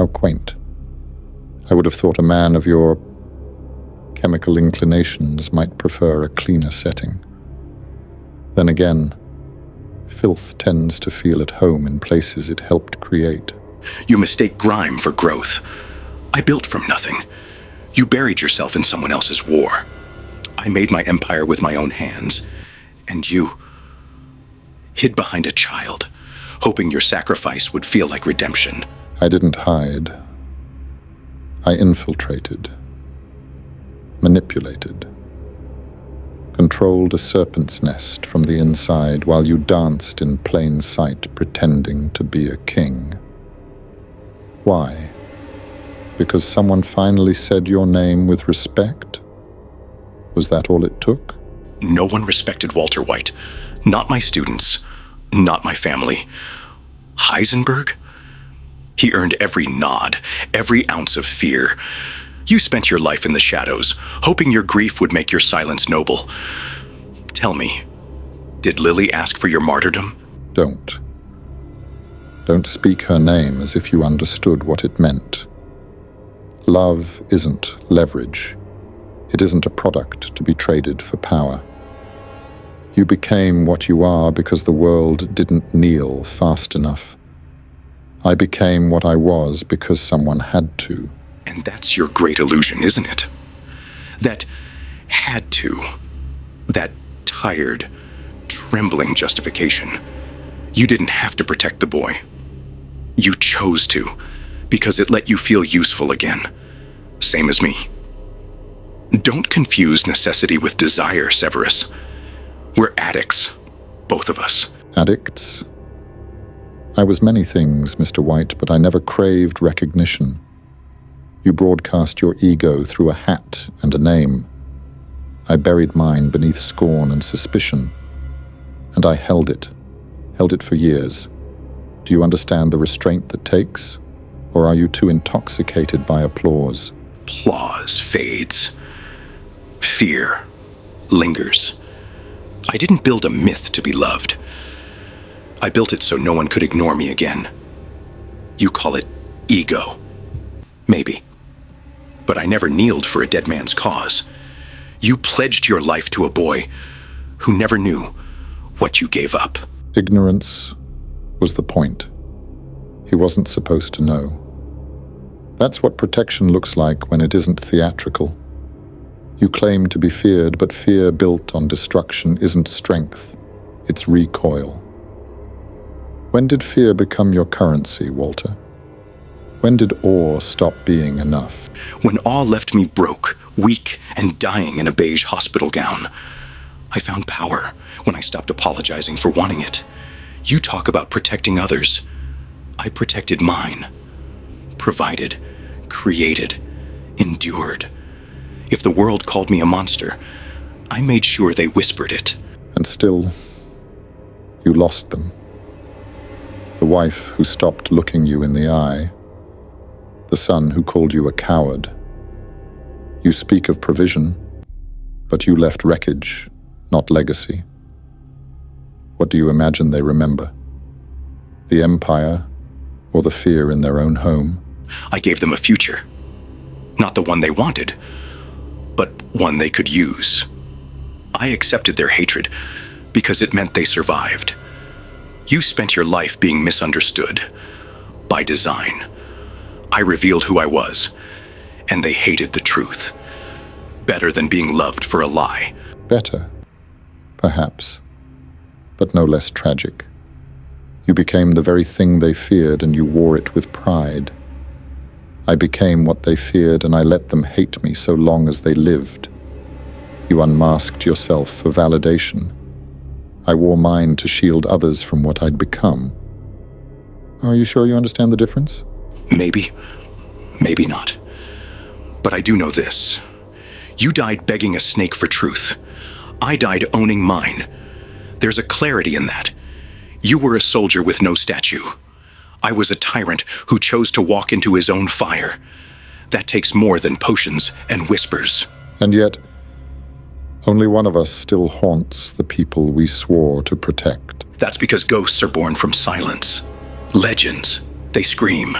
How quaint. I would have thought a man of your chemical inclinations might prefer a cleaner setting. Then again, filth tends to feel at home in places it helped create. You mistake grime for growth. I built from nothing. You buried yourself in someone else's war. I made my empire with my own hands, and you hid behind a child, hoping your sacrifice would feel like redemption. I didn't hide. I infiltrated, manipulated, controlled a serpent's nest from the inside while you danced in plain sight pretending to be a king. Why? Because someone finally said your name with respect? Was that all it took? No one respected Walter White. Not my students, not my family. Heisenberg? He earned every nod, every ounce of fear. You spent your life in the shadows, hoping your grief would make your silence noble. Tell me, did Lily ask for your martyrdom? Don't. Don't speak her name as if you understood what it meant. Love isn't leverage. It isn't a product to be traded for power. You became what you are because the world didn't kneel fast enough. I became what I was because someone had to. And that's your great illusion, isn't it? That had to. That tired, trembling justification. You didn't have to protect the boy. You chose to, because it let you feel useful again. Same as me. Don't confuse necessity with desire, Severus. We're addicts, both of us. Addicts? I was many things, Mr. White, but I never craved recognition. You broadcast your ego through a hat and a name. I buried mine beneath scorn and suspicion. And I held it for years. Do you understand the restraint that takes? Or are you too intoxicated by applause? Applause fades. Fear lingers. I didn't build a myth to be loved. I built it so no one could ignore me again. You call it ego. Maybe. But I never kneeled for a dead man's cause. You pledged your life to a boy who never knew what you gave up. Ignorance was the point. He wasn't supposed to know. That's what protection looks like when it isn't theatrical. You claim to be feared, but fear built on destruction isn't strength. It's recoil. When did fear become your currency, Walter? When did awe stop being enough? When all left me broke, weak, and dying in a beige hospital gown. I found power when I stopped apologizing for wanting it. You talk about protecting others. I protected mine. Provided, created, endured. If the world called me a monster, I made sure they whispered it. And still, you lost them. The wife who stopped looking you in the eye. The son who called you a coward. You speak of provision, but you left wreckage, not legacy. What do you imagine they remember? The empire or the fear in their own home? I gave them a future. Not the one they wanted, but one they could use. I accepted their hatred because it meant they survived. You spent your life being misunderstood by design. I revealed who I was, and they hated the truth. Better than being loved for a lie. Better, perhaps, but no less tragic. You became the very thing they feared, and you wore it with pride. I became what they feared, and I let them hate me so long as they lived. You unmasked yourself for validation. I wore mine to shield others from what I'd become. Are you sure you understand the difference? Maybe, maybe not. But I do know this. You died begging a snake for truth. I died owning mine. There's a clarity in that. You were a soldier with no statue. I was a tyrant who chose to walk into his own fire. That takes more than potions and whispers. And yet, only one of us still haunts the people we swore to protect. That's because ghosts are born from silence. Legends, they scream.